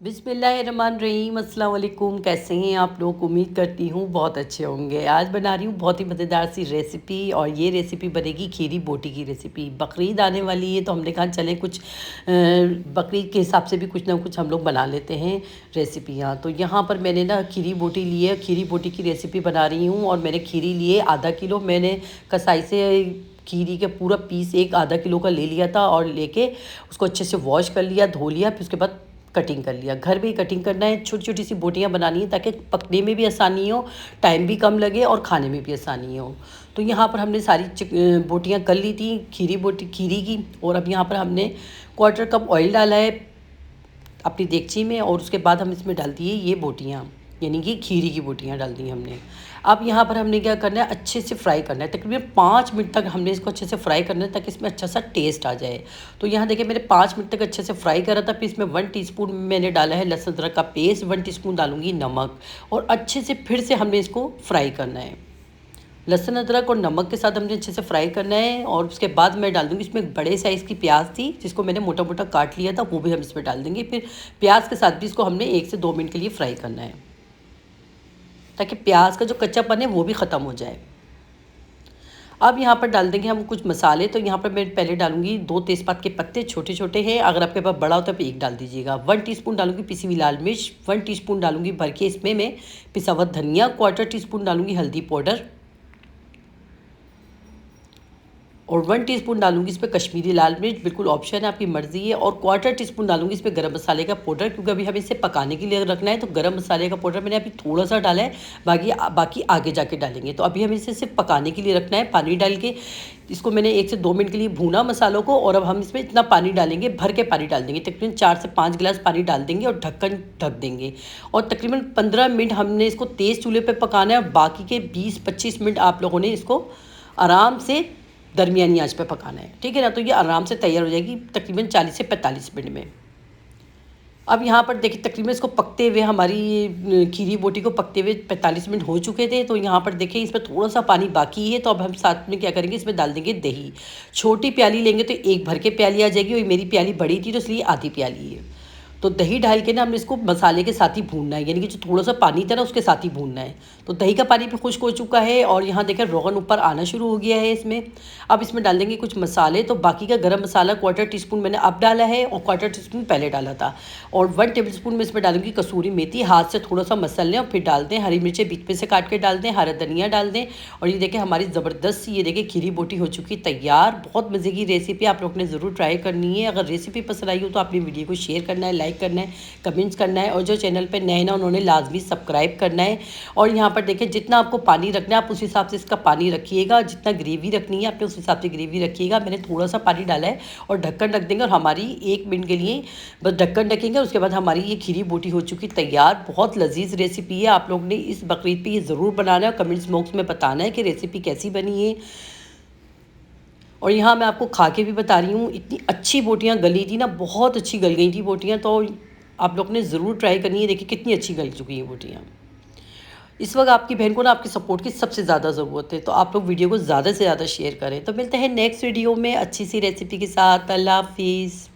बिस्मिल्लाहिर्रहमानिर्रहीम, अस्सलाम वालेकुम। कैसे हैं आप लोग? उम्मीद करती हूँ बहुत अच्छे होंगे। आज बना रही हूँ बहुत ही मज़ेदार सी रेसिपी, और ये रेसिपी बनेगी खीरी बोटी की रेसिपी। बकरीद आने वाली है तो हमने कहा चलें कुछ बकरीद के हिसाब से भी कुछ ना कुछ हम लोग बना लेते हैं रेसिपियाँ। तो यहाँ पर मैंने ना खीरी बोटी ली है, खीरी बोटी की रेसिपी बना रही हूँ। और मैंने खीरी लिए आधा किलो, मैंने कसाई से खीरी के पूरा पीस एक आधा किलो का ले लिया था, और लेके उसको अच्छे से वॉश कर लिया, धो लिया, फिर उसके बाद कटिंग कर लिया। घर में ही कटिंग करना है, छोटी छोटी सी बोटियाँ बनानी है ताकि पकने में भी आसानी हो, टाइम भी कम लगे और खाने में भी आसानी हो। तो यहाँ पर हमने सारी बोटियाँ कर ली थी खीरी की। और अब यहाँ पर हमने क्वार्टर कप ऑयल डाला है अपनी देगची में, और उसके बाद हम इसमें डाल दिए ये बोटियाँ, यानी कि खीरी की बोटियाँ डाल दी हमने। अब यहाँ पर हमने क्या करना है, अच्छे से फ्राई करना है। तकरीबन 5 मिनट तक हमने इसको अच्छे से फ्राई करना है ताकि इसमें अच्छा सा टेस्ट आ जाए। तो यहाँ देखिए मैंने 5 मिनट तक अच्छे से फ्राई करा था। फिर इसमें 1 टीस्पून मैंने डाला है लहसुन अदरक का पेस्ट, 1 टीस्पून डालूंगी नमक, और अच्छे से फिर से हमने इसको फ्राई करना है। लहसुन अदरक और नमक के साथ हमने अच्छे से फ्राई करना है। और उसके बाद मैं डाल दूँगी इसमें एक बड़े साइज़ की प्याज थी जिसको मैंने मोटा मोटा काट लिया था, वो भी हम इसमें डाल देंगे। फिर प्याज के साथ भी इसको हमने 1 से 2 मिनट के लिए फ्राई करना है ताकि प्याज का जो कच्चापन है वो भी ख़त्म हो जाए। अब यहाँ पर डाल देंगे हम कुछ मसाले। तो यहाँ पर मैं पहले डालूंगी 2 तेज़पात के पत्ते, छोटे छोटे हैं, अगर आपके पास बड़ा हो तो आप एक डाल दीजिएगा। 1 टीस्पून डालूंगी पिसी हुई लाल मिर्च, 1 टीस्पून डालूंगी भर के इसमें मैं पिसा हुआ धनिया, 1/4 टीस्पून डालूंगी हल्दी पाउडर, और 1 टीस्पून डालूंगी इसमें कश्मीरी लाल मिर्च, बिल्कुल ऑप्शन है, आपकी मर्ज़ी है। और 1/4 टीस्पून डालूंगी इसमें गरम मसाले का पाउडर, क्योंकि अभी हमें इसे पकाने के लिए रखना है। तो गरम मसाले का पाउडर मैंने अभी थोड़ा सा डाला है, बाकी आगे जाके डालेंगे। तो अभी हमें इसे सिर्फ पकाने के लिए रखना है। पानी डाल के इसको मैंने 1 से 2 मिनट के लिए भूना मसालों को, और अब हम इसमें इतना पानी डालेंगे, भर के पानी डाल देंगे, तकरीबन 4 से 5 गिलास पानी डाल देंगे और ढक्कन ढक देंगे। और तकरीबन 15 मिनट हमने इसको तेज़ चूल्हे पर पकाना है, और बाकी के 20-25 मिनट आप लोगों ने इसको आराम से दरमियानी आंच पे पकाना है, ठीक है ना। तो ये आराम से तैयार हो जाएगी तकरीबन 40 से 45 मिनट में। अब यहाँ पर देखिए तकरीबन इसको पकते हुए, हमारी खीरी बोटी को पकते हुए 45 मिनट हो चुके थे। तो यहाँ पर देखिए इसमें थोड़ा सा पानी बाकी है। तो अब हम साथ में क्या करेंगे, इसमें डाल देंगे दही। छोटी प्याली लेंगे तो एक भर के प्याली आ जाएगी, और मेरी प्याली बड़ी थी तो इसलिए आधी प्याली है। तो दही डाल के ना हमने इसको मसाले के साथ ही भूनना है, यानी कि जो थोड़ा सा पानी था ना उसके साथ ही भूनना है। तो दही का पानी भी खुश्क हो चुका है, और यहाँ देखें रोगन ऊपर आना शुरू हो गया है इसमें। अब इसमें डाल देंगे कुछ मसाले। तो बाकी का गरम मसाला 1/4 टीस्पून मैंने अब डाला है, और 1/4 टीस्पून पहले डाला था। और 1 टेबल स्पून में इसमें डालूंगी कसूरी मेथी, हाथ से थोड़ा सा मसल लें, और फिर डाल दें। हरी मिर्चें बीच में से काट के डाल दें, हरा धनिया डाल दें। और ये देखें हमारी ज़बरदस्त सी ये देखें खीरी बोटी हो चुकी तैयार। बहुत मज़े की रेसिपी, आप लोग ने ज़रूर ट्राई करनी है। अगर रेसिपी पसंद आई हो तो आपने वीडियो को शेयर करना है, लाइक करना है, कमेंट्स करना है, और जो चैनल पे नए ना उन्होंने लाजमी सब्सक्राइब करना है। और यहाँ पर देखिए जितना आपको पानी रखना है आप उस हिसाब से इसका पानी रखिएगा, जितना ग्रेवी रखनी है आपने उस हिसाब से ग्रेवी रखिएगा। मैंने थोड़ा सा पानी डाला है, और ढक्कन रख देंगे, और हमारी 1 मिनट के लिए बस ढक्कन ढकेंगे। उसके बाद हमारी ये खीरी बोटी हो चुकी तैयार। बहुत लजीज रेसिपी है, आप लोग ने इस बकरीद पर ये ज़रूर बनाना है, और कमेंट्स बॉक्स में बताना है कि रेसिपी कैसी बनी है। और यहाँ मैं आपको खा के भी बता रही हूँ, इतनी अच्छी बोटियाँ गली थी ना, बहुत अच्छी गल गई थी बोटियाँ। तो आप लोग ने ज़रूर ट्राई करनी है। देखिए कितनी अच्छी गल चुकी है बोटियाँ। इस वक्त आपकी बहन को ना आपकी सपोर्ट की सबसे ज़्यादा ज़रूरत है, तो आप लोग वीडियो को ज़्यादा से ज़्यादा शेयर करें। तो मिलते हैं नेक्स्ट वीडियो में अच्छी सी रेसिपी के साथ। अल्लाह हाफिज़।